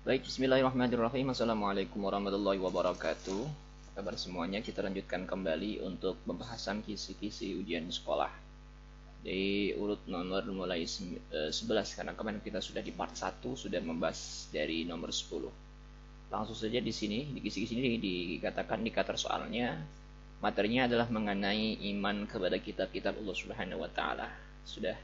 Baik, bismillahirrahmanirrahim. Assalamualaikum warahmatullahi wabarakatuh. Apa kabar semuanya? Kita lanjutkan kembali untuk pembahasan kisi-kisi ujian sekolah. Dari urut nomor mulai 11, karena kemarin kita sudah di part 1, sudah membahas dari nomor 10. Langsung saja di sini, di kisi-kisi ini dikatakan indikator soalnya, materinya adalah mengenai iman kepada kitab-kitab Allah Subhanahu wa taala. Sudah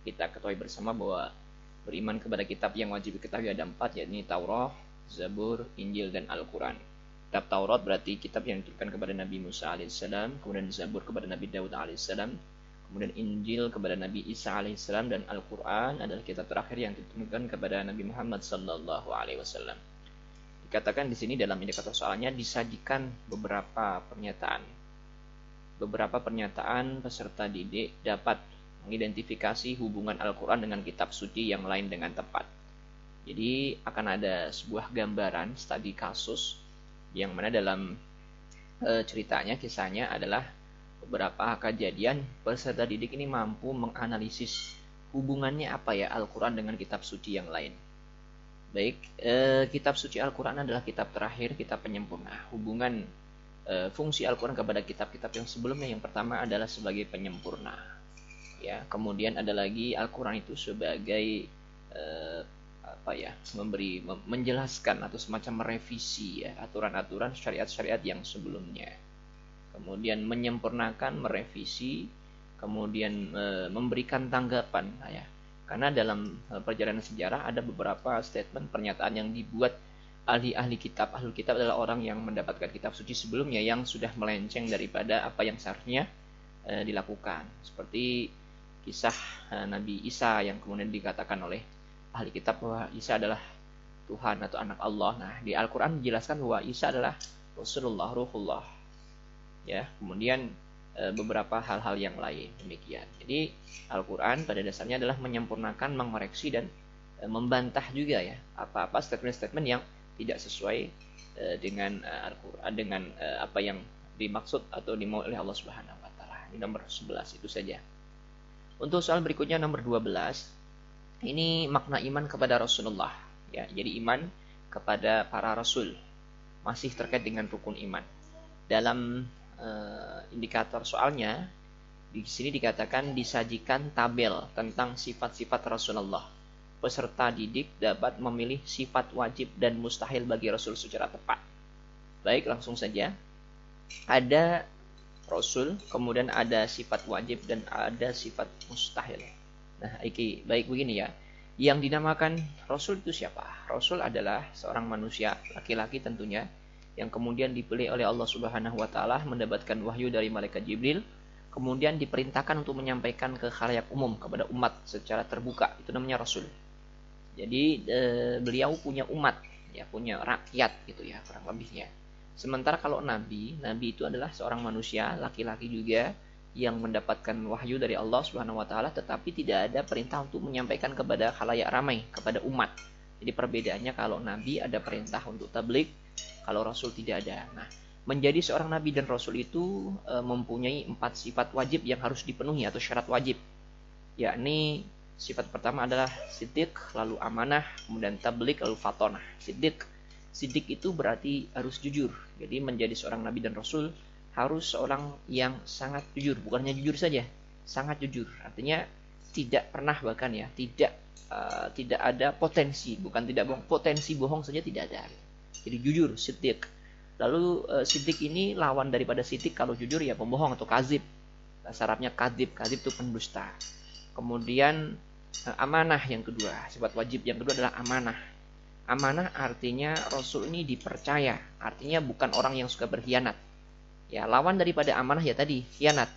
kita ketahui bersama bahwa beriman kepada kitab yang wajib diketahui ada 4, yakni Taurat, Zabur, Injil, dan Al-Quran. Kitab Taurat berarti kitab yang diturunkan kepada Nabi Musa alaihissalam, kemudian Zabur kepada Nabi Daud alaihissalam, kemudian Injil kepada Nabi Isa alaihissalam, dan Al-Quran adalah kitab terakhir yang diturunkan kepada Nabi Muhammad sallallahu alaihi wasallam. Dikatakan di sini dalam indikator soalnya disajikan beberapa pernyataan. Beberapa pernyataan peserta didik dapat mengidentifikasi hubungan Al-Quran dengan kitab suci yang lain dengan tepat. Jadi akan ada sebuah gambaran studi kasus yang mana dalam ceritanya, kisahnya adalah beberapa kejadian peserta didik ini mampu menganalisis hubungannya apa ya Al-Quran dengan kitab suci yang lain. Baik, kitab suci Al-Quran adalah kitab terakhir, kitab penyempurna. Hubungan fungsi Al-Quran kepada kitab-kitab yang sebelumnya, yang pertama adalah sebagai penyempurna. Ya, kemudian ada lagi Al-Quran itu sebagai menjelaskan atau semacam merevisi ya aturan-aturan syariat-syariat yang sebelumnya. Kemudian menyempurnakan, merevisi, kemudian memberikan tanggapan ya. Karena dalam perjalanan sejarah ada beberapa statement pernyataan yang dibuat ahli-ahli kitab. Ahli kitab adalah orang yang mendapatkan kitab suci sebelumnya yang sudah melenceng daripada apa yang seharusnya dilakukan. Seperti kisah Nabi Isa yang kemudian dikatakan oleh ahli kitab bahwa Isa adalah Tuhan atau anak Allah. Nah, di Al-Quran dijelaskan bahwa Isa adalah Rasulullah, Ruhullah. Ya, kemudian beberapa hal-hal yang lain demikian. Jadi Al-Quran pada dasarnya adalah menyempurnakan, mengoreksi, dan membantah juga ya apa-apa statement-statement yang tidak sesuai dengan Al-Quran, dengan apa yang dimaksud atau dimau oleh Allah Subhanahu wa taala. Ini nomor 11 itu saja. Untuk soal berikutnya nomor 12, ini makna iman kepada Rasulullah. Ya, jadi iman kepada para rasul masih terkait dengan rukun iman. Dalam indikator soalnya di sini dikatakan disajikan tabel tentang sifat-sifat Rasulullah. Peserta didik dapat memilih sifat wajib dan mustahil bagi Rasul secara tepat. Baik, langsung saja. Ada Rasul, kemudian ada sifat wajib dan ada sifat mustahil. Nah, baik begini ya. Yang dinamakan Rasul itu siapa? Rasul adalah seorang manusia, laki-laki tentunya, yang kemudian dipilih oleh Allah Subhanahu wa taala, mendapatkan wahyu dari malaikat Jibril, kemudian diperintahkan untuk menyampaikan ke khalayak umum, kepada umat secara terbuka. Itu namanya Rasul. Jadi beliau punya umat, ya, punya rakyat gitu ya, kurang lebihnya. Sementara kalau Nabi itu adalah seorang manusia, laki-laki juga, yang mendapatkan wahyu dari Allah Subhanahu wa taala, tetapi tidak ada perintah untuk menyampaikan kepada khalayak ramai, kepada umat. Jadi perbedaannya, kalau Nabi ada perintah untuk tabligh, kalau Rasul tidak ada. Nah, menjadi seorang Nabi dan Rasul itu mempunyai 4 sifat wajib yang harus dipenuhi atau syarat wajib. Yakni sifat pertama adalah siddiq, lalu amanah, kemudian tabligh, lalu fatonah. Siddiq itu berarti harus jujur. Jadi menjadi seorang Nabi dan Rasul harus seorang yang sangat jujur. Bukannya jujur saja, sangat jujur. Artinya tidak pernah, bahkan ya, tidak ada potensi. Bukan tidak bohong, potensi bohong saja tidak ada. Jadi jujur, siddiq. Lalu siddiq ini lawan daripada siddiq kalau jujur ya pembohong atau kazib. Bahasa Arabnya kadzib itu pendusta. Kemudian amanah yang kedua, sifat wajib yang kedua adalah amanah. Amanah artinya Rasul ini dipercaya, artinya bukan orang yang suka berkhianat. Ya, lawan daripada amanah ya tadi, khianat.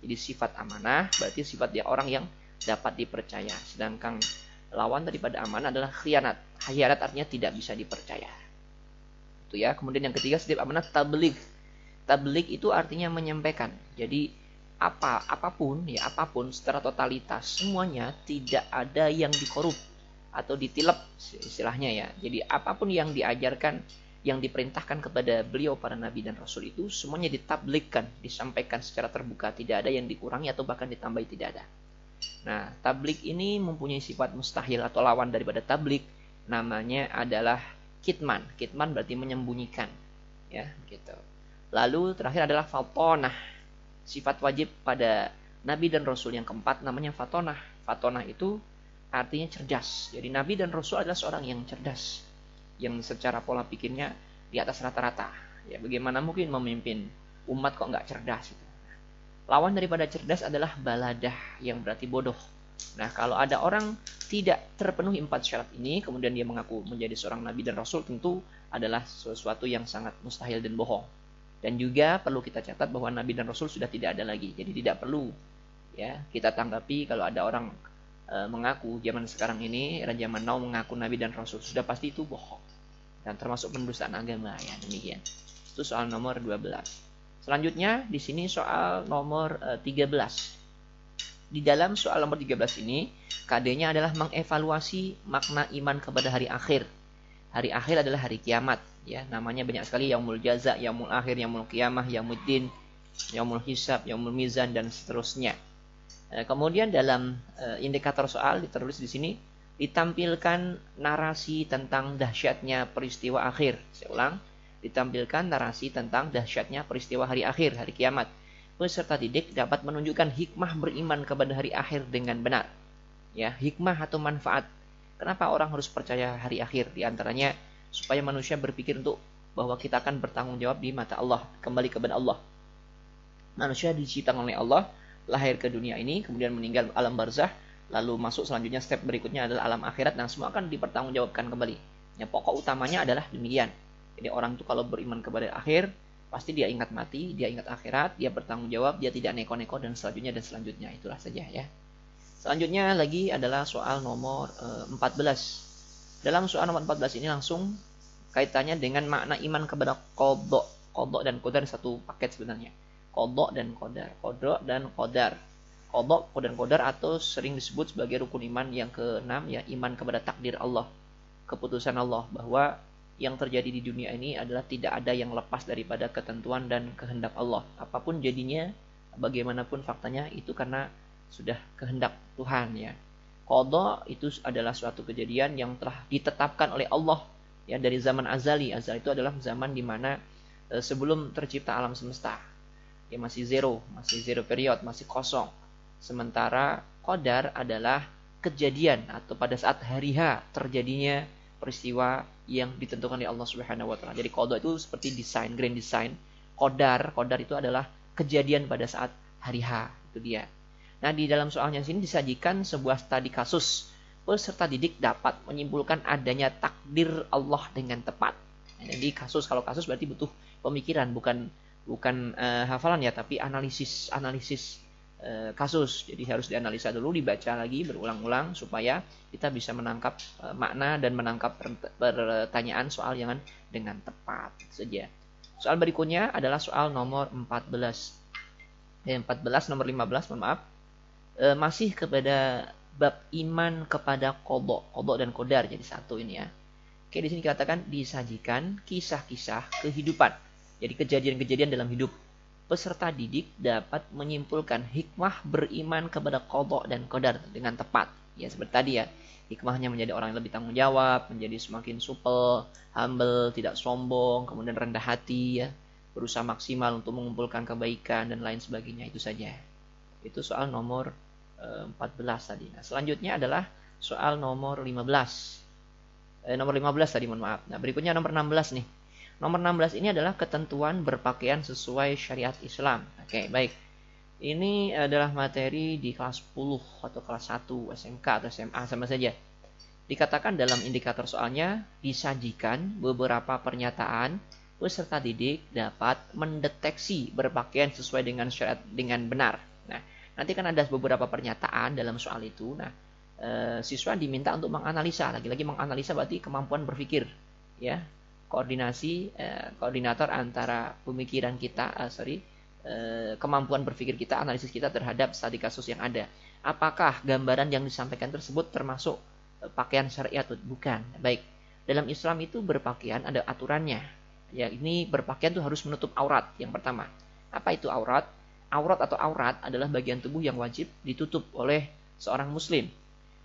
Jadi sifat amanah berarti sifat dia orang yang dapat dipercaya. Sedangkan lawan daripada amanah adalah khianat. Khianat artinya tidak bisa dipercaya. Itu ya. Kemudian yang ketiga, setiap amanah tabligh. Tabligh itu artinya menyampaikan. Jadi apapun secara totalitas semuanya, tidak ada yang dikorup atau ditilep istilahnya ya. Jadi apapun yang diajarkan, yang diperintahkan kepada beliau para nabi dan rasul itu semuanya ditablighkan, disampaikan secara terbuka, tidak ada yang dikurangi atau bahkan ditambahi, tidak ada. Nah, tabligh ini mempunyai sifat mustahil atau lawan daripada tabligh, namanya adalah kitman. Kitman berarti menyembunyikan, ya, gitu. Lalu terakhir adalah fatonah. Sifat wajib pada nabi dan rasul yang keempat namanya fatonah. Fatonah itu artinya cerdas. Jadi nabi dan rasul adalah seorang yang cerdas, yang secara pola pikirnya di atas rata-rata. Ya, bagaimana mungkin memimpin umat kok nggak cerdas gitu. Lawan daripada cerdas adalah baladah, yang berarti bodoh. Nah, kalau ada orang tidak terpenuhi 4 syarat ini, kemudian dia mengaku menjadi seorang nabi dan rasul, tentu adalah sesuatu yang sangat mustahil dan bohong. Dan juga perlu kita catat bahwa nabi dan rasul sudah tidak ada lagi. Jadi tidak perlu, ya, kita tanggapi kalau ada orang mengaku zaman sekarang ini, era zaman now mengaku nabi dan rasul, sudah pasti itu bohong dan termasuk pendustaan agama, ya, demikian. Itu soal nomor 12. Selanjutnya di sini soal nomor 13. Di dalam soal nomor 13 ini, KD-nya adalah mengevaluasi makna iman kepada hari akhir. Hari akhir adalah hari kiamat, ya, namanya banyak sekali, yaumul jaza, yaumul akhir, yaumul qiyamah, yaumuddin, yaumul hisab, yaumul mizan, dan seterusnya. Kemudian dalam indikator soal ditulis di sini, ditampilkan narasi tentang dahsyatnya peristiwa akhir. Saya ulang, ditampilkan narasi tentang dahsyatnya peristiwa hari akhir, hari kiamat. Peserta didik dapat menunjukkan hikmah beriman kepada hari akhir dengan benar. Ya, hikmah atau manfaat. Kenapa orang harus percaya hari akhir? Di antaranya supaya manusia berpikir untuk bahwa kita akan bertanggung jawab di mata Allah, kembali kepada Allah. Manusia diciptakan oleh Allah, lahir ke dunia ini, kemudian meninggal alam barzah, lalu masuk selanjutnya step berikutnya adalah alam akhirat, dan semua akan dipertanggungjawabkan kembali. Ya, pokok utamanya adalah demikian. Jadi orang itu kalau beriman kepada akhir, pasti dia ingat mati, dia ingat akhirat, dia bertanggung jawab, dia tidak neko-neko, dan selanjutnya. Itulah saja, ya. Selanjutnya lagi adalah soal nomor 14. Dalam soal nomor 14 ini langsung kaitannya dengan makna iman kepada qadha. Qadha dan qadar satu paket sebenarnya. Qadha dan qadar. Qadha dan qadar. Qadha dan qadar atau sering disebut sebagai rukun iman yang ke-6, ya, iman kepada takdir Allah, keputusan Allah, bahwa yang terjadi di dunia ini adalah tidak ada yang lepas daripada ketentuan dan kehendak Allah. Apapun jadinya, bagaimanapun faktanya, itu karena sudah kehendak Tuhan, ya. Qadha itu adalah suatu kejadian yang telah ditetapkan oleh Allah, ya, dari zaman azali. Azali itu adalah zaman di mana sebelum tercipta alam semesta, ya, masih zero period, masih kosong. Sementara qadar adalah kejadian atau pada saat hari H terjadinya peristiwa yang ditentukan oleh Allah Subhanahu wa taala. Jadi qadha itu seperti desain, grand design. Qadar itu adalah kejadian pada saat hari H, itu dia. Nah, di dalam soalnya sini disajikan sebuah studi kasus. Peserta didik dapat menyimpulkan adanya takdir Allah dengan tepat. Jadi kalau kasus berarti butuh pemikiran, bukan hafalan, ya, tapi analisis kasus. Jadi harus dianalisa dulu, dibaca lagi berulang-ulang supaya kita bisa menangkap makna dan menangkap pertanyaan soal yang dengan tepat saja. Soal berikutnya adalah soal nomor 14. 14 nomor 15, mohon maaf. Masih kepada bab iman kepada qadha dan qadar, jadi satu ini, ya. Oke, di sini dikatakan disajikan kisah-kisah kehidupan. Jadi kejadian-kejadian dalam hidup. Peserta didik dapat menyimpulkan hikmah beriman kepada qadha dan qadar dengan tepat. Ya, seperti tadi, ya. Hikmahnya menjadi orang yang lebih tanggung jawab, menjadi semakin supel, humble, tidak sombong, kemudian rendah hati, ya. Berusaha maksimal untuk mengumpulkan kebaikan dan lain sebagainya, itu saja. Itu soal nomor 14 tadi. Nah, selanjutnya adalah soal nomor 15. Nomor 15 tadi, mohon maaf. Nah, berikutnya nomor 16 nih. Nomor 16 ini adalah ketentuan berpakaian sesuai syariat Islam. Oke, baik. Ini adalah materi di kelas 10 atau kelas 1 SMK atau SMA, sama saja. Dikatakan dalam indikator soalnya, disajikan beberapa pernyataan peserta didik dapat mendeteksi berpakaian sesuai dengan syariat dengan benar. Nah, nanti kan ada beberapa pernyataan dalam soal itu. Nah, siswa diminta untuk menganalisa. Lagi-lagi menganalisa berarti kemampuan berpikir, ya. Koordinator antara pemikiran kita, kemampuan berpikir kita, analisis kita terhadap studi kasus yang ada. Apakah gambaran yang disampaikan tersebut termasuk pakaian syariat? Bukan. Baik. Dalam Islam itu berpakaian ada aturannya. Ya, ini berpakaian itu harus menutup aurat yang pertama. Apa itu aurat? Aurat adalah bagian tubuh yang wajib ditutup oleh seorang muslim.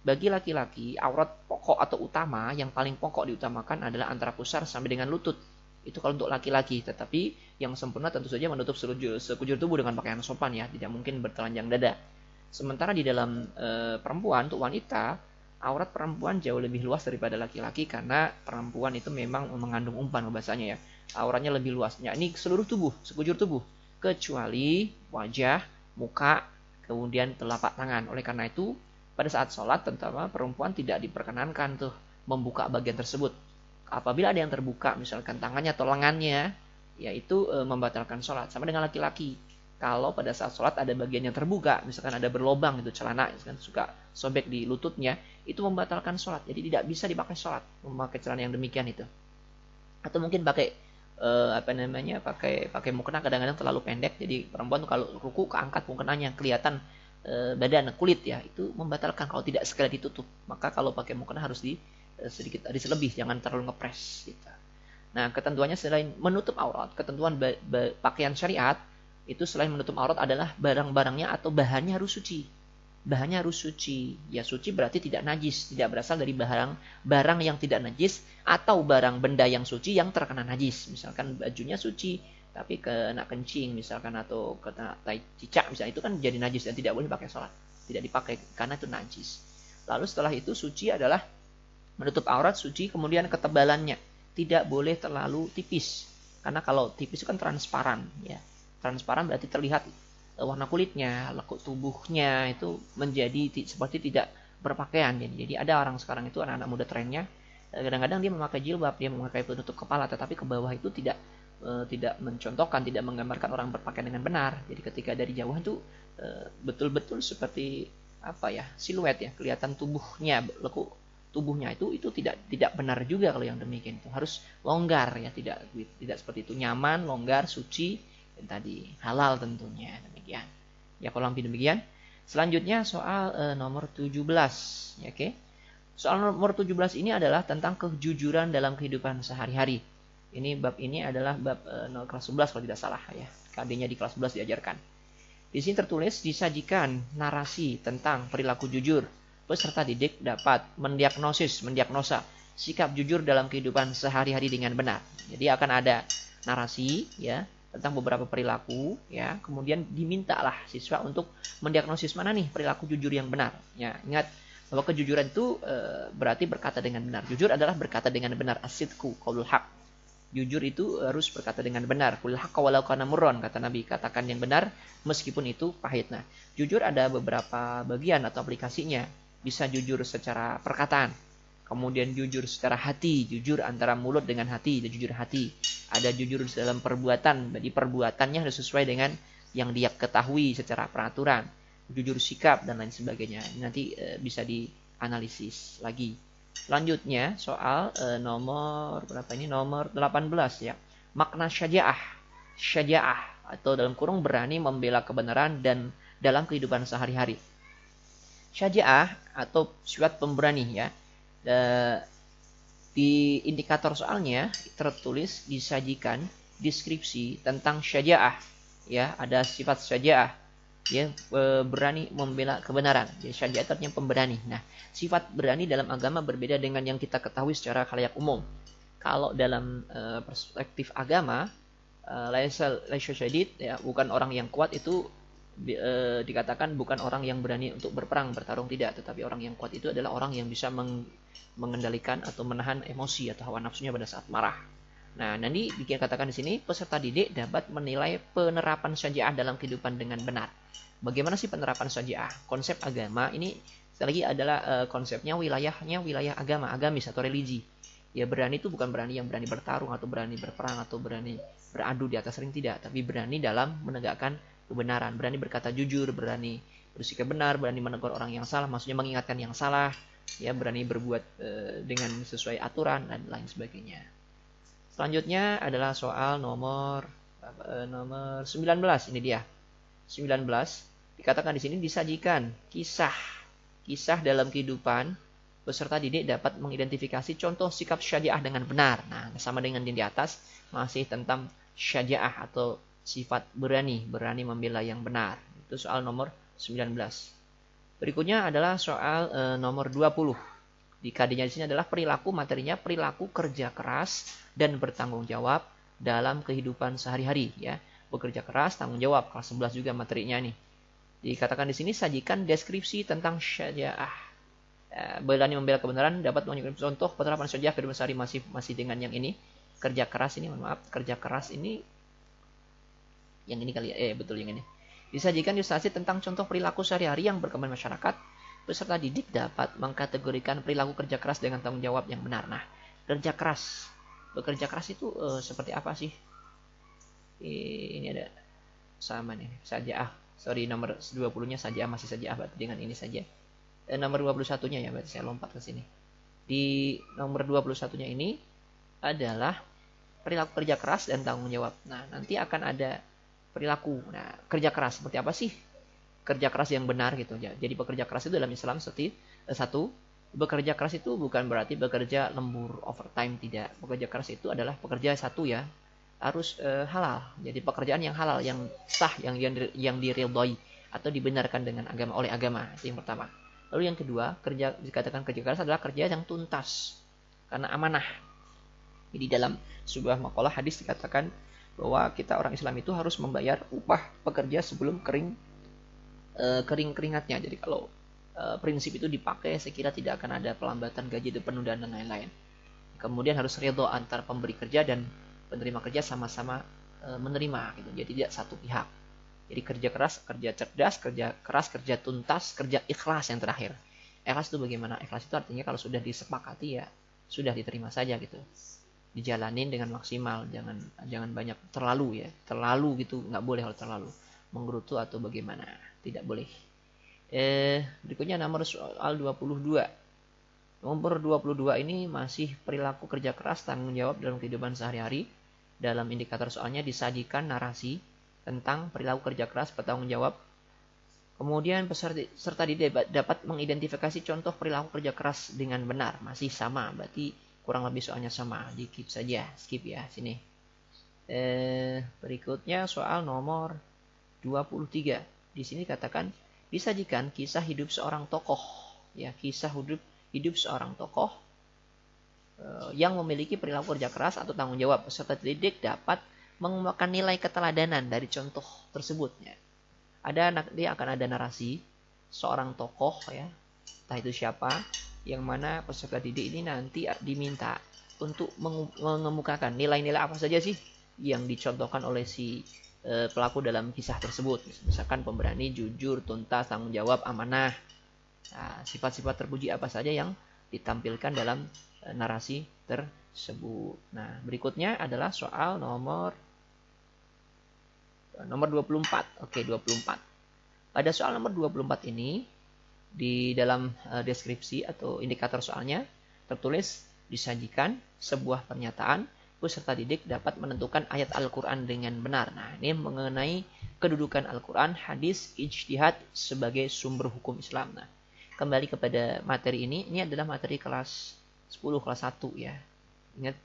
bagi laki-laki aurat pokok atau utama yang paling pokok diutamakan adalah antara pusar sampai dengan lutut. Itu kalau untuk laki-laki, tetapi yang sempurna tentu saja menutup sekujur tubuh dengan pakaian sopan ya, tidak mungkin bertelanjang dada. Sementara di dalam perempuan, untuk wanita, aurat perempuan jauh lebih luas daripada laki-laki karena perempuan itu memang mengandung umpan bahasanya ya. Auratnya lebih luas. Ya, ini seluruh tubuh, sekujur tubuh, kecuali wajah, muka, kemudian telapak tangan. Oleh karena itu, pada saat sholat, terutama perempuan tidak diperkenankan tuh membuka bagian tersebut. Apabila ada yang terbuka, misalkan tangannya atau lengannya, yaitu membatalkan sholat. Sama dengan laki-laki. Kalau pada saat sholat ada bagian yang terbuka, misalkan ada berlobang itu celana, misalkan suka sobek di lututnya, itu membatalkan sholat. Jadi tidak bisa dipakai sholat, memakai celana yang demikian itu. Atau mungkin pakai pakai mukena kadang-kadang terlalu pendek. Jadi perempuan tuh kalau ruku keangkat mukenanya, kelihatan badan kulit ya, itu membatalkan kalau tidak segera ditutup. Maka kalau pakai mukena harus sedikit aris lebih, jangan terlalu ngepres gitu. Nah, ketentuannya selain menutup aurat, ketentuan pakaian syariat itu selain menutup aurat adalah barang-barangnya atau bahannya harus suci. Bahannya harus suci. Ya, suci berarti tidak najis, tidak berasal dari barang yang tidak najis atau barang benda yang suci yang terkena najis. Misalkan bajunya suci tapi kena kencing misalkan atau kena tai cicak misalnya, itu kan jadi najis dan tidak boleh pakai sholat. Tidak dipakai karena itu najis. Lalu setelah itu suci adalah menutup aurat, suci, kemudian ketebalannya tidak boleh terlalu tipis. Karena kalau tipis itu kan transparan ya. Transparan berarti terlihat warna kulitnya, lekuk tubuhnya itu menjadi seperti tidak berpakaian. Jadi ada orang sekarang itu anak-anak muda trennya, kadang-kadang dia memakai jilbab, dia memakai penutup kepala, tetapi ke bawah itu tidak mencontohkan, tidak menggambarkan orang berpakaian dengan benar. Jadi ketika dari jauh itu betul-betul seperti siluet ya, kelihatan tubuhnya, lekuk tubuhnya itu tidak benar juga kalau yang demikian. Itu harus longgar ya, tidak seperti itu, nyaman, longgar, suci, dan tadi halal tentunya demikian. Ya, kalau lebih demikian. Selanjutnya soal nomor 17 ya, oke. Soal nomor 17 ini adalah tentang kejujuran dalam kehidupan sehari-hari. Ini bab ini adalah bab kelas 11 kalau tidak salah ya. KD-nya di kelas 11 diajarkan. Di sini tertulis disajikan narasi tentang perilaku jujur. Peserta didik dapat mendiagnosa sikap jujur dalam kehidupan sehari-hari dengan benar. Jadi akan ada narasi ya tentang beberapa perilaku ya. Kemudian dimintalah siswa untuk mendiagnosis mana nih perilaku jujur yang benar. Ya, ingat bahwa kejujuran itu berarti berkata dengan benar. Jujur adalah berkata dengan benar. As-sidqu qaulul haq. Jujur itu harus berkata dengan benar. Qul haqqa walau kana murran, kata Nabi, katakan yang benar meskipun itu pahit. Nah, jujur ada beberapa bagian atau aplikasinya. Bisa jujur secara perkataan, kemudian jujur secara hati, jujur antara mulut dengan hati, dan jujur hati. Ada jujur dalam perbuatan, jadi perbuatannya harus sesuai dengan yang dia ketahui secara peraturan. Jujur sikap dan lain sebagainya. Nanti bisa dianalisis lagi. Selanjutnya soal nomor berapa ini? Nomor 18 ya. Makna syaja'ah. Syaja'ah atau dalam kurung berani membela kebenaran dan dalam kehidupan sehari-hari. Syaja'ah atau sifat pemberani ya. Di indikator soalnya tertulis disajikan deskripsi tentang syaja'ah ya, ada sifat syaja'ah ya, berani membela kebenaran. Jadi syaja'ah artinya pemberani. Nah, sifat berani dalam agama berbeda dengan yang kita ketahui secara khalayak umum. Kalau dalam perspektif agama, laisa syadid ya, bukan orang yang kuat itu dikatakan bukan orang yang berani untuk berperang, bertarung, tidak, tetapi orang yang kuat itu adalah orang yang bisa mengendalikan atau menahan emosi atau hawa nafsunya pada saat marah. Nah, nanti dikatakan di sini peserta didik dapat menilai penerapan syaja'ah dalam kehidupan dengan benar. Bagaimana sih penerapan syaja'ah? Konsep agama ini sekali lagi adalah konsepnya wilayahnya wilayah agama, agamis atau religi. Ya, berani itu bukan berani yang berani bertarung atau berani berperang atau berani beradu di atas ring, tidak, tapi berani dalam menegakkan kebenaran, berani berkata jujur, berani bersikap benar, berani menegur orang yang salah, maksudnya mengingatkan yang salah, ya, berani berbuat dengan sesuai aturan dan lain sebagainya. Selanjutnya adalah soal nomor 19, ini dia. 19 dikatakan di sini disajikan kisah dalam kehidupan. Peserta didik dapat mengidentifikasi contoh sikap syaja'ah dengan benar. Nah, sama dengan yang di atas, masih tentang syaja'ah atau sifat berani membela yang benar. Itu soal nomor 19. Berikutnya adalah soal nomor 20. Di KD-nya di sini adalah perilaku, materinya perilaku kerja keras dan bertanggung jawab dalam kehidupan sehari-hari ya. Bekerja keras, tanggung jawab. Kelas 11 juga materinya nih. Dikatakan di sini sajikan deskripsi tentang syaja'ah. Berani membela kebenaran dapat menunjukkan contoh penerapan syaja'ah kehidupan sehari masih dengan yang ini. Kerja keras ini, mohon maaf, kerja keras ini yang ini kali ya. Betul yang ini. Disajikan ilustrasi tentang contoh perilaku sehari-hari yang berkembang masyarakat. Peserta didik dapat mengkategorikan perilaku kerja keras dengan tanggung jawab yang benar. Nah, kerja keras. Bekerja keras itu seperti apa sih? Ini ada sama nih, saja sorry nomor 20-nya saja masih saja berarti dengan ini saja. Nomor 21-nya ya, berarti saya lompat ke sini. Di nomor 21-nya ini adalah perilaku kerja keras dan tanggung jawab. Nah, nanti akan ada perilaku. Nah, kerja keras seperti apa sih? Kerja keras yang benar gitu ya. Jadi pekerja keras itu dalam Islam satu, bekerja keras itu bukan berarti bekerja lembur overtime, tidak. Pekerja keras itu adalah pekerja satu ya, harus halal. Jadi pekerjaan yang halal, yang sah, yang diridhoi atau dibenarkan dengan agama, oleh agama. Itu yang pertama. Lalu yang kedua, dikatakan kerja keras adalah kerja yang tuntas karena amanah. Jadi dalam sebuah makalah hadis dikatakan bahwa kita orang Islam itu harus membayar upah pekerja sebelum keringatnya. Jadi kalau prinsip itu dipakai, saya kira tidak akan ada pelambatan gaji dan penundaan dan lain-lain. Kemudian harus ridho antar pemberi kerja dan penerima kerja sama-sama menerima gitu. Jadi tidak satu pihak. Jadi kerja keras, kerja cerdas, kerja keras, kerja tuntas, kerja ikhlas yang terakhir. Ikhlas itu bagaimana? Ikhlas itu artinya kalau sudah disepakati ya sudah diterima saja gitu. Dijalanin dengan maksimal, jangan banyak terlalu ya. Terlalu gitu nggak boleh kalau terlalu menggerutu atau bagaimana. Tidak boleh. Berikutnya nomor soal 22. Nomor 22 ini masih perilaku kerja keras, tanggung jawab dalam kehidupan sehari-hari. Dalam indikator soalnya disajikan narasi tentang perilaku kerja keras, bertanggung jawab. Kemudian peserta didik dapat mengidentifikasi contoh perilaku kerja keras dengan benar. Masih sama, berarti kurang lebih soalnya sama. Di skip ya sini. Berikutnya soal nomor 23. Di sini katakan disajikan kisah hidup seorang tokoh, ya, kisah hidup seorang tokoh yang memiliki perilaku kerja keras atau tanggung jawab. Peserta didik dapat mengembangkan nilai keteladanan dari contoh tersebutnya. Dia akan ada narasi seorang tokoh ya, entah itu siapa, yang mana peserta didik ini nanti diminta untuk mengemukakan nilai-nilai apa saja sih yang dicontohkan oleh si pelaku dalam kisah tersebut. Misalkan pemberani, jujur, tuntas, tanggung jawab, amanah. Nah, sifat-sifat terpuji apa saja yang ditampilkan dalam narasi tersebut. Nah, berikutnya adalah soal nomor 24. Oke, 24. Pada soal nomor 24 ini di dalam deskripsi atau indikator soalnya tertulis disajikan sebuah pernyataan peserta didik dapat menentukan ayat Al-Quran dengan benar. Nah, ini mengenai kedudukan Al-Quran, hadis, ijtihad sebagai sumber hukum Islam. Nah, kembali kepada materi ini adalah materi kelas 10, kelas 1 ya. Ingat,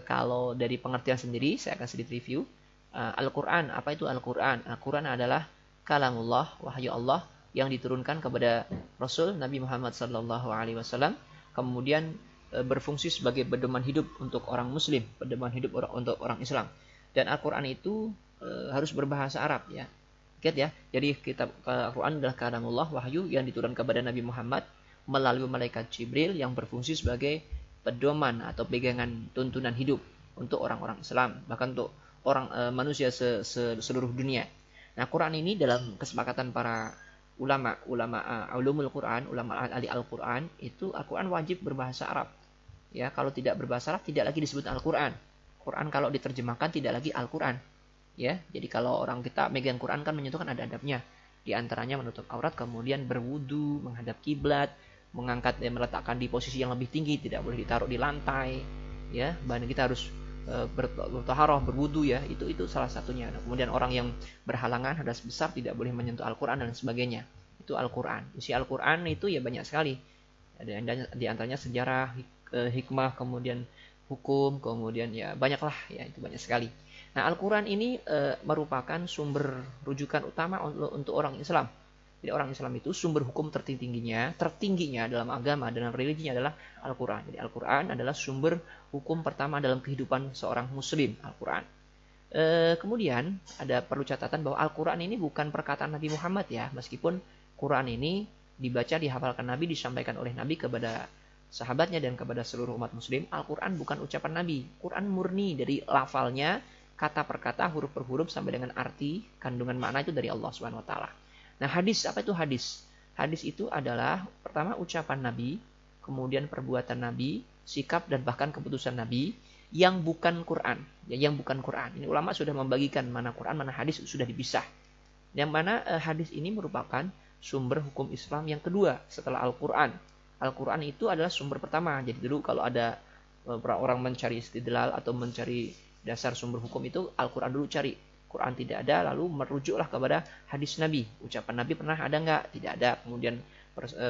kalau dari pengertian sendiri, saya akan sedikit review. Al-Quran, apa itu Al-Quran? Al-Quran adalah kalamullah, wahyu Allah yang diturunkan kepada Rasul Nabi Muhammad SAW. Kemudian berfungsi sebagai pedoman hidup untuk orang muslim, pedoman hidup untuk orang Islam. Dan Al-Quran itu harus berbahasa Arab ya. Ingat ya, jadi kitab Al-Quran adalah kalamullah, wahyu yang diturunkan kepada Nabi Muhammad melalui malaikat Jibril yang berfungsi sebagai pedoman atau pegangan tuntunan hidup untuk orang-orang Islam, bahkan untuk orang manusia seluruh dunia. Nah, Quran ini dalam kesepakatan para ulama ulumul Quran, ulama ahli Al-Quran, itu Al-Quran wajib berbahasa Arab. Ya, kalau tidak berbahasa Arab tidak lagi disebut Al-Quran. Quran kalau diterjemahkan tidak lagi Al-Quran. Ya, jadi kalau orang kita megang Quran kan menyentuhkan ada adabnya. Di antaranya menutup aurat, kemudian berwudu, menghadap kiblat, mengangkat dan meletakkan di posisi yang lebih tinggi, tidak boleh ditaruh di lantai. Ya, bahkan kita harus bertaharah, berwudu ya, itu salah satunya. Nah, kemudian orang yang berhalangan hadas besar tidak boleh menyentuh Al-Quran dan sebagainya. Itu Al-Quran. Isi Al-Quran itu ya banyak sekali. Di antaranya sejarah, hikmah, kemudian hukum, kemudian ya banyaklah ya, itu banyak sekali. Nah, Al-Quran ini merupakan sumber rujukan utama untuk orang Islam. Jadi orang Islam itu sumber hukum tertingginya dalam agama, dalam religinya adalah Al-Quran. Jadi Al-Quran adalah sumber hukum pertama dalam kehidupan seorang muslim, Al-Quran. Kemudian ada perlu catatan bahwa Al-Quran ini bukan perkataan Nabi Muhammad ya, meskipun Quran ini dibaca, dihafalkan Nabi, disampaikan oleh Nabi kepada sahabatnya dan kepada seluruh umat muslim. Al-Quran bukan ucapan Nabi. Quran murni dari lafalnya, kata per kata, huruf per huruf, sampai dengan arti, kandungan makna itu dari Allah Subhanahu wa taala. Nah, hadis, apa itu hadis? Hadis itu adalah pertama ucapan Nabi, kemudian perbuatan Nabi, sikap dan bahkan keputusan Nabi yang bukan Quran. Ya, yang bukan Quran. Ini ulama sudah membagikan mana Quran, mana hadis, sudah dipisah. Yang mana hadis ini merupakan sumber hukum Islam yang kedua setelah Al-Quran. Al-Quran itu adalah sumber pertama. Jadi dulu kalau ada orang mencari istidlal atau mencari dasar sumber hukum itu, Al-Quran dulu cari. Quran tidak ada, lalu merujuklah kepada hadis Nabi. Ucapan Nabi pernah ada nggak? Tidak ada. Kemudian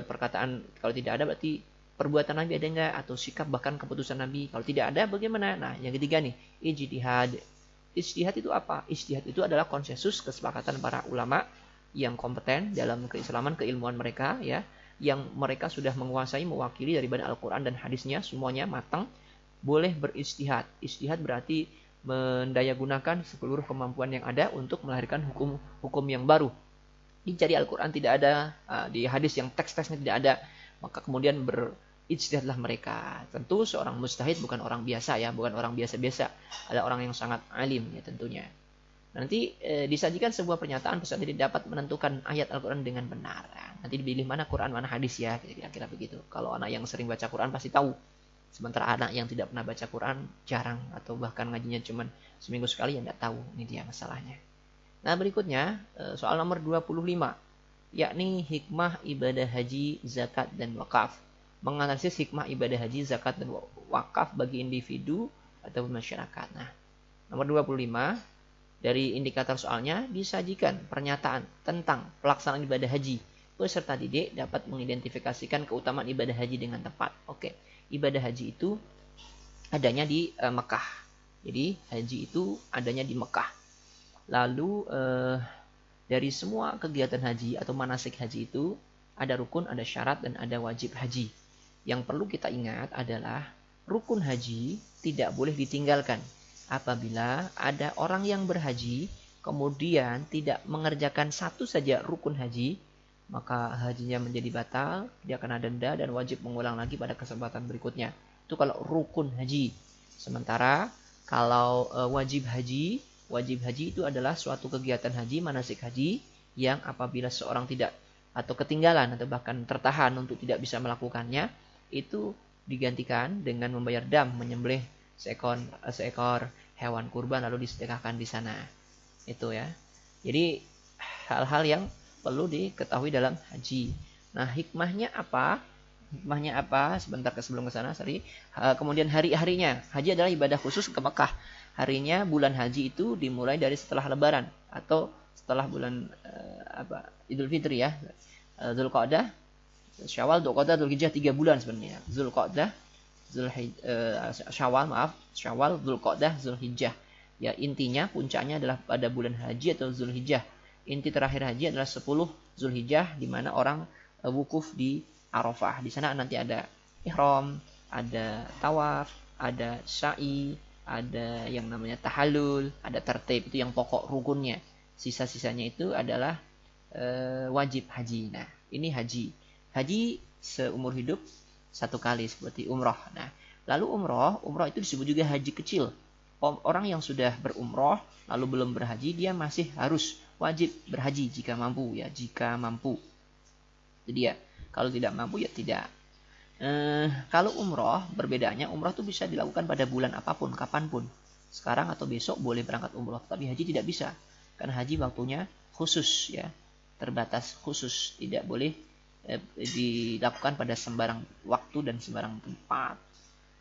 perkataan, kalau tidak ada berarti perbuatan Nabi ada nggak? Atau sikap bahkan keputusan Nabi. Kalau tidak ada bagaimana? Nah, yang ketiga nih, ijtihad. Ijtihad itu apa? Ijtihad itu adalah konsensus kesepakatan para ulama yang kompeten dalam keislaman, keilmuan mereka ya, yang mereka sudah menguasai, mewakili daripada Al-Quran dan hadisnya, semuanya matang, boleh berijtihad. Ijtihad berarti mendayagunakan seluruh kemampuan yang ada untuk melahirkan hukum yang baru. Dicari Al-Quran tidak ada, di hadis yang teks-teksnya tidak ada, maka kemudian berijtihadlah mereka. Tentu seorang mujtahid bukan orang biasa ya, bukan orang biasa-biasa, ada orang yang sangat alim ya tentunya. Nanti disajikan sebuah pernyataan peserta tidak dapat menentukan ayat Al-Quran dengan benar. Nanti dipilih mana Quran, mana hadis ya, kira-kira begitu. Kalau anak yang sering baca Quran pasti tahu. Sementara anak yang tidak pernah baca Quran jarang, atau bahkan ngajinya cuma seminggu sekali, yang tidak tahu. Ini dia masalahnya. Nah, berikutnya soal nomor 25, yakni hikmah ibadah haji, zakat, dan wakaf. Menganalisis hikmah ibadah haji, zakat, dan wakaf bagi individu atau masyarakat. Nah, nomor 25, dari indikator soalnya disajikan pernyataan tentang pelaksanaan ibadah haji. Peserta didik dapat mengidentifikasikan keutamaan ibadah haji dengan tepat. Oke, ibadah haji itu adanya di Mekah. Jadi haji itu adanya di Mekah. Lalu dari semua kegiatan haji atau manasik haji itu ada rukun, ada syarat, dan ada wajib haji. Yang perlu kita ingat adalah rukun haji tidak boleh ditinggalkan. Apabila ada orang yang berhaji kemudian tidak mengerjakan satu saja rukun haji, maka hajinya menjadi batal, dia kena denda dan wajib mengulang lagi pada kesempatan berikutnya. Itu kalau rukun haji. Sementara kalau wajib haji itu adalah suatu kegiatan haji, manasik haji, yang apabila seorang tidak atau ketinggalan atau bahkan tertahan untuk tidak bisa melakukannya, itu digantikan dengan membayar dam, menyembelih seekor hewan kurban lalu disedekahkan di sana. Itu ya. Jadi hal-hal yang perlu diketahui dalam haji. Nah, hikmahnya apa? Hikmahnya apa? Sebentar sebelum ke sana, kemudian hari-harinya. Haji adalah ibadah khusus ke Mekah. Harinya bulan haji itu dimulai dari setelah Lebaran atau setelah bulan Idul Fitri ya. Dzulqa'dah, Syawal, Dzulqa'dah, Dzulhijjah, 3 bulan sebenarnya. Dzulqa'dah, Syawal, Dzulqa'dah, Dzulhijjah. Ya, intinya puncaknya adalah pada bulan haji atau Dzulhijjah. Inti terakhir haji adalah 10 Dzulhijjah, di mana orang wukuf di Arafah. Di sana nanti ada ihram, ada tawaf, ada sa'i, ada yang namanya tahallul, ada tertib, itu yang pokok rukunnya. Sisa-sisanya itu adalah wajib haji. Nah, ini haji. Haji seumur hidup satu kali seperti umroh. Nah, lalu umroh itu disebut juga haji kecil. Orang yang sudah berumroh lalu belum berhaji, dia masih harus wajib berhaji jika mampu ya, jika mampu. Jadi ya, kalau tidak mampu ya tidak. Kalau umroh berbedanya, umroh itu bisa dilakukan pada bulan apapun, kapanpun. Sekarang atau besok boleh berangkat umroh, tapi haji tidak bisa. Karena haji waktunya khusus ya, terbatas khusus, tidak boleh dilakukan pada sembarang waktu dan sembarang tempat.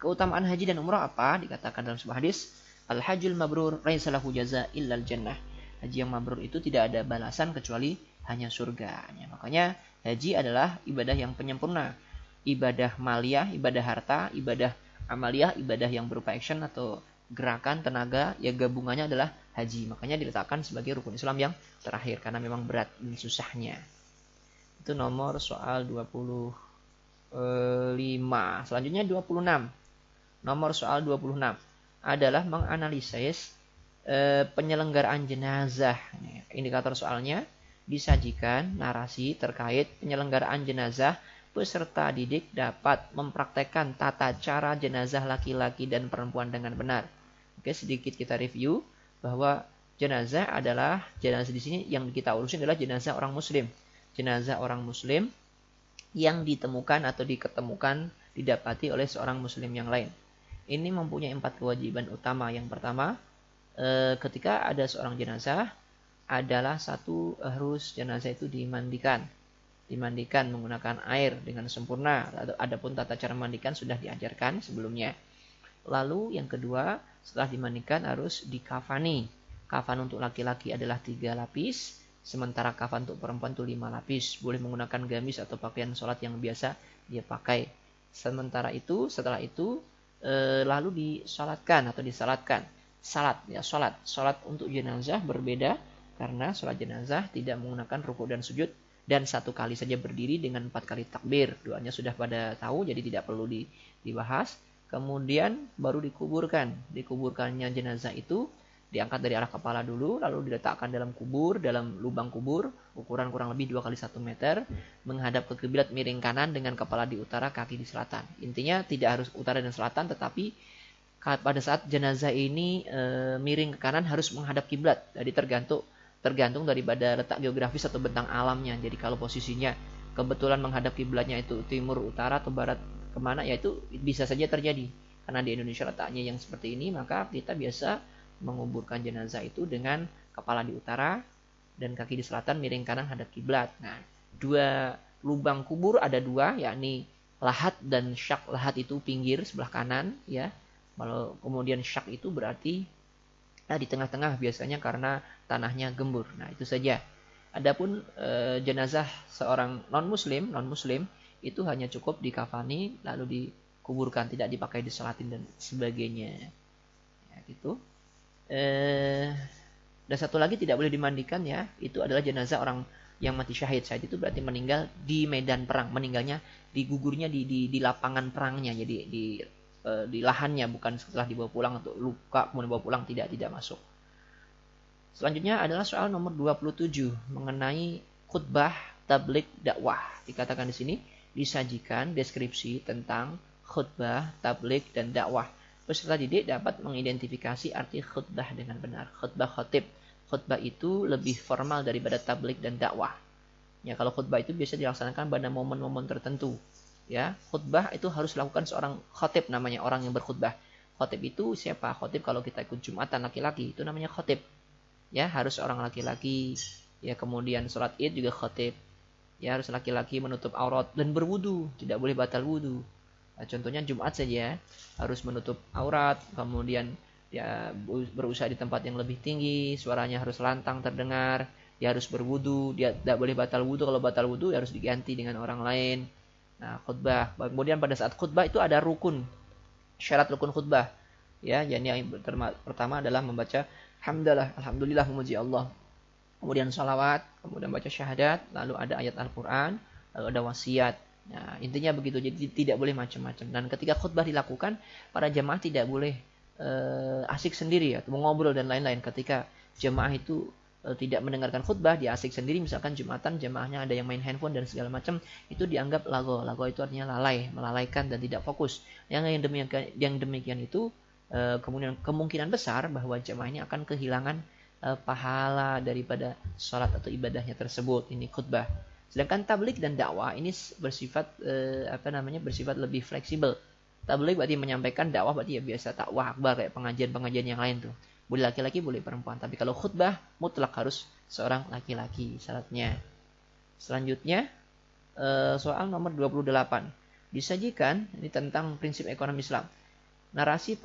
Keutamaan haji dan umrah apa? Dikatakan dalam sebuah hadis, Al-hajjul mabrur laisa lahu jazaa illal jannah. Haji yang mabrur itu tidak ada balasan kecuali hanya surga. Makanya haji adalah ibadah yang penyempurna. Ibadah maliyah, ibadah harta, ibadah amaliyah, ibadah yang berupa action atau gerakan tenaga, ya gabungannya adalah haji. Makanya diletakkan sebagai rukun Islam yang terakhir karena memang berat dan susahnya. Itu nomor soal 25. Selanjutnya 26. Nomor soal 26 adalah menganalisis penyelenggaraan jenazah. Indikator soalnya disajikan narasi terkait penyelenggaraan jenazah. Peserta didik dapat mempraktekkan tata cara jenazah laki-laki dan perempuan dengan benar. Oke, sedikit kita review bahwa jenazah di sini yang kita urusin adalah jenazah orang muslim. Jenazah orang muslim yang ditemukan atau didapati oleh seorang muslim yang lain. Ini mempunyai 4 kewajiban utama. Yang pertama, ketika ada seorang jenazah adalah harus jenazah itu dimandikan menggunakan air dengan sempurna. Adapun tata cara mandikan sudah diajarkan sebelumnya. Lalu yang kedua, setelah dimandikan harus dikafani. Kafan untuk laki-laki adalah 3 lapis, sementara kafan untuk perempuan itu 5 lapis. Boleh menggunakan gamis atau pakaian sholat yang biasa dia pakai. Setelah itu lalu disalatkan. Salat untuk jenazah berbeda karena sholat jenazah tidak menggunakan rukuk dan sujud dan 1 kali saja berdiri dengan 4 kali takbir. Doanya sudah pada tahu, jadi tidak perlu dibahas. Kemudian baru dikuburkan. Dikuburkannya jenazah itu diangkat dari arah kepala dulu, lalu diletakkan dalam lubang kubur, ukuran kurang lebih 2 kali 1 meter, menghadap ke kiblat miring kanan dengan kepala di utara, kaki di selatan. Intinya tidak harus utara dan selatan, tetapi pada saat jenazah ini miring ke kanan harus menghadap kiblat. Jadi tergantung daripada letak geografis atau bentang alamnya. Jadi kalau posisinya kebetulan menghadap kiblatnya itu timur, utara, atau barat kemana, ya itu bisa saja terjadi. Karena di Indonesia letaknya yang seperti ini, maka kita biasa menguburkan jenazah itu dengan kepala di utara dan kaki di selatan, miring kanan hadap kiblat. Nah, 2 lubang kubur ada 2, yakni lahat dan syak. Lahat itu pinggir sebelah kanan, ya. Kalau kemudian syak itu berarti di tengah-tengah biasanya karena tanahnya gembur. Nah, itu saja. Adapun jenazah seorang non-muslim itu hanya cukup dikafani lalu dikuburkan, tidak dipakai disolatin dan sebagainya. Ya, gitu. Dan satu lagi tidak boleh dimandikan, ya. Itu adalah jenazah orang yang mati syahid. Syahid itu berarti meninggal di medan perang, meninggalnya digugurnya di lapangan perangnya. Jadi di lahannya, bukan setelah dibawa pulang untuk luka kemudian dibawa pulang, tidak masuk. Selanjutnya adalah soal nomor 27 mengenai khutbah, tabligh, dakwah. Dikatakan di sini disajikan deskripsi tentang khutbah, tabligh, dan dakwah. Peserta didik dapat mengidentifikasi arti khutbah dengan benar. Khutbah khatib. Khutbah itu lebih formal daripada tabligh dan dakwah. Ya, kalau khutbah itu biasa dilaksanakan pada momen-momen tertentu. Ya, khutbah itu harus dilakukan seorang khatib, namanya orang yang berkhutbah. Khatib itu siapa? Khatib kalau kita ikut Jumatan laki-laki itu namanya khatib. Ya, harus orang laki-laki. Ya, kemudian sholat Id juga khatib. Ya, harus laki-laki menutup aurat dan berwudu, tidak boleh batal wudu. Nah, contohnya Jumat saja harus menutup aurat, kemudian dia berusaha di tempat yang lebih tinggi, suaranya harus lantang terdengar, dia harus berwudu, dia tidak boleh batal wudu. Kalau batal wudu harus diganti dengan orang lain. Nah, khutbah. Kemudian pada saat khutbah itu ada rukun, syarat rukun khutbah. Ya, yang pertama adalah membaca hamdalah, alhamdulillah, memuji Allah. Kemudian salawat, kemudian baca syahadat, lalu ada ayat Al-Quran, lalu ada wasiat. Nah, intinya begitu. Jadi tidak boleh macam-macam. Dan ketika khutbah dilakukan, para jemaah tidak boleh asik sendiri atau mengobrol dan lain-lain. Ketika jemaah itu tidak mendengarkan khutbah, dia asik sendiri, misalkan Jumatan jemaahnya ada yang main handphone dan segala macam, itu dianggap lago. Lago itu artinya lalai, melalaikan dan tidak fokus. Yang demikian itu kemudian kemungkinan besar bahwa jemaah ini akan kehilangan pahala daripada sholat atau ibadahnya tersebut. Ini khutbah. Sedangkan tabligh dan dakwah ini bersifat bersifat lebih fleksibel. Tabligh berarti menyampaikan, dakwah berarti ya biasa dakwah akbar kayak pengajian-pengajian yang lain tuh. Boleh laki-laki, boleh perempuan. Tapi kalau khutbah mutlak harus seorang laki-laki syaratnya. Selanjutnya soal nomor 28. Disajikan ini tentang prinsip ekonomi Islam. Narasi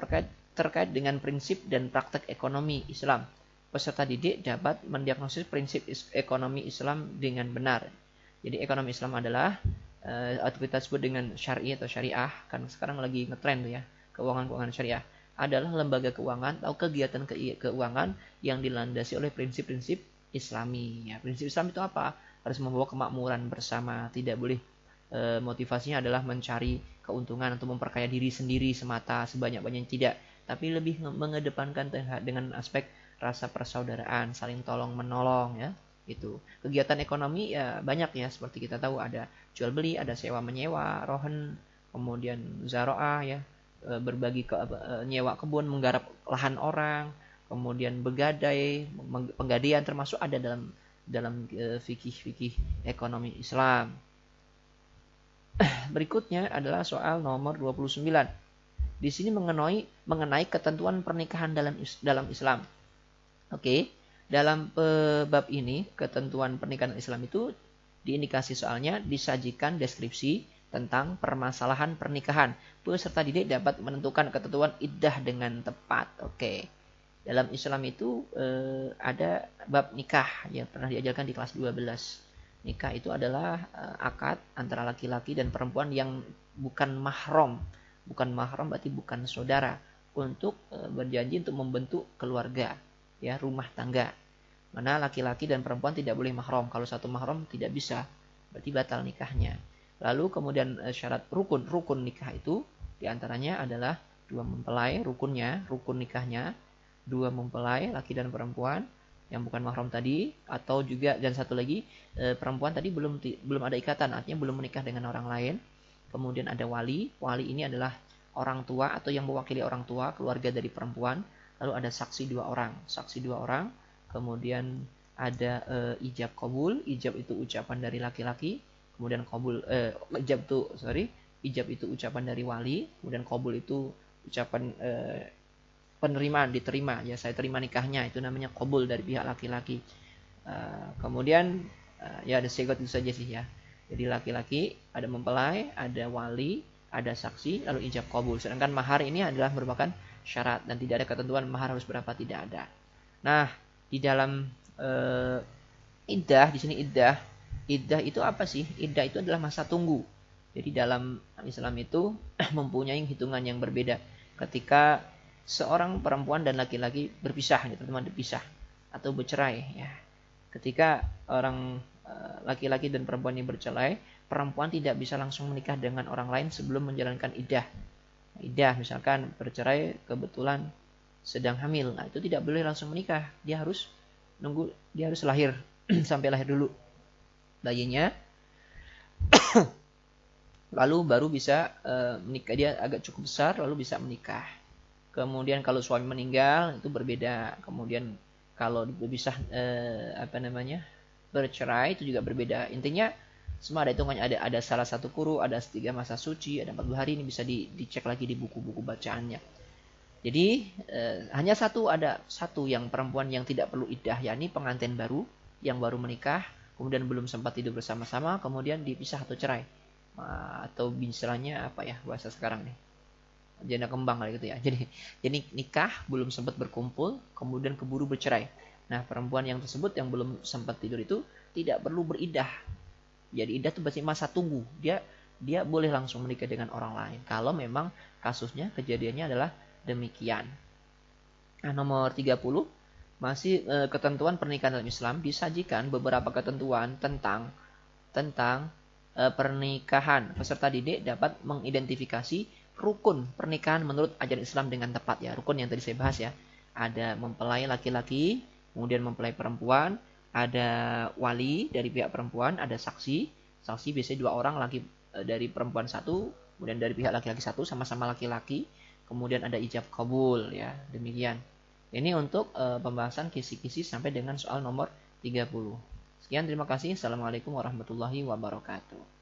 terkait dengan prinsip dan praktek ekonomi Islam. Peserta didik dapat mendiagnosis prinsip ekonomi Islam dengan benar. Jadi ekonomi Islam adalah atau kita sebut dengan syar'i atau syariah, kan sekarang lagi ngetrend tuh ya, keuangan syariah adalah lembaga keuangan atau kegiatan keuangan yang dilandasi oleh prinsip-prinsip Islami. Ya, prinsip Islam itu apa? harus membawa kemakmuran bersama. Tidak boleh motivasinya adalah mencari keuntungan atau memperkaya diri sendiri semata sebanyak-banyaknya, tidak, tapi lebih mengedepankan dengan aspek rasa persaudaraan, saling tolong menolong ya. Itu kegiatan ekonomi ya banyak ya, seperti kita tahu ada jual beli, ada sewa menyewa, rohen, kemudian zaroah ya, berbagi nyewa kebun, menggarap lahan orang, kemudian begadai, penggadaian termasuk ada dalam fikih ekonomi Islam. Berikutnya adalah soal nomor 29. Di sini mengenai ketentuan pernikahan dalam Islam. Oke, dalam bab ini ketentuan pernikahan Islam itu diindikasi soalnya disajikan deskripsi tentang permasalahan pernikahan. Peserta didik dapat menentukan ketentuan iddah dengan tepat. Oke. Dalam Islam itu ada bab nikah yang pernah diajarkan di kelas 12. Nikah itu adalah akad antara laki-laki dan perempuan yang bukan mahram. Bukan mahram berarti bukan saudara. Untuk berjanji untuk membentuk keluarga, ya, rumah tangga. Mana laki-laki dan perempuan tidak boleh mahram. Kalau satu mahram tidak bisa, berarti batal nikahnya. Lalu kemudian syarat rukun nikah itu diantaranya adalah 2 mempelai, rukun nikahnya 2 mempelai laki dan perempuan yang bukan mahram tadi, atau juga dan satu lagi perempuan tadi belum ada ikatan, artinya belum menikah dengan orang lain. Kemudian ada wali ini adalah orang tua atau yang mewakili orang tua, keluarga dari perempuan. Lalu ada saksi 2 orang, kemudian ada ijab qabul. Ijab itu ucapan dari laki-laki, kemudian qabul ijab itu ucapan dari wali, kemudian qabul itu ucapan penerimaan, diterima, ya saya terima nikahnya, itu namanya qabul dari pihak laki-laki. Kemudian ya ada sigot itu saja sih ya. Jadi laki-laki, ada mempelai, ada wali, ada saksi, lalu ijab qabul. Sedangkan mahar ini adalah merupakan syarat dan tidak ada ketentuan mahar harus berapa, tidak ada. Nah, di dalam iddah, di sini iddah itu apa sih? Iddah itu adalah masa tunggu. Jadi dalam Islam itu mempunyai hitungan yang berbeda. Ketika seorang perempuan dan laki-laki berpisah, teman-teman, dipisah atau bercerai ya. Ketika orang laki-laki dan perempuan ini bercerai, perempuan tidak bisa langsung menikah dengan orang lain sebelum menjalankan iddah. Iddah misalkan bercerai kebetulan sedang hamil, nah itu tidak boleh langsung menikah. Dia harus nunggu, dia harus lahir sampai lahir dulu bayinya. Lalu baru bisa menikah, dia agak cukup besar lalu bisa menikah. Kemudian kalau suami meninggal itu berbeda. Kemudian kalau bisa bercerai itu juga berbeda. Intinya semua ada hitungannya. Ada salah satu kuru, ada 3 masa suci, ada 40 hari. Ini bisa dicek lagi di buku-buku bacaannya. Jadi hanya ada satu yang perempuan yang tidak perlu iddah, yakni pengantin baru yang baru menikah, kemudian belum sempat tidur bersama-sama, kemudian dipisah atau cerai. Atau misalnya apa ya bahasa sekarang nih, janda kembang kayak gitu ya. Jadi nikah belum sempat berkumpul, kemudian keburu bercerai. Nah, perempuan yang tersebut yang belum sempat tidur itu tidak perlu beriddah. Jadi iddah itu berarti masa tunggu. Dia boleh langsung menikah dengan orang lain kalau memang kasusnya kejadiannya adalah demikian. Nah, nomor 30 masih ketentuan pernikahan dalam Islam, disajikan beberapa ketentuan tentang pernikahan. Peserta didik dapat mengidentifikasi rukun pernikahan menurut ajaran Islam dengan tepat ya. Rukun yang tadi saya bahas ya. Ada mempelai laki-laki, kemudian mempelai perempuan, ada wali dari pihak perempuan, ada saksi. Saksi biasanya 2 orang, laki dari perempuan 1, kemudian dari pihak laki-laki 1, sama-sama laki-laki. Kemudian ada ijab kabul ya. Demikian. Ini untuk pembahasan kisi-kisi sampai dengan soal nomor 30. Sekian, terima kasih. Assalamualaikum warahmatullahi wabarakatuh.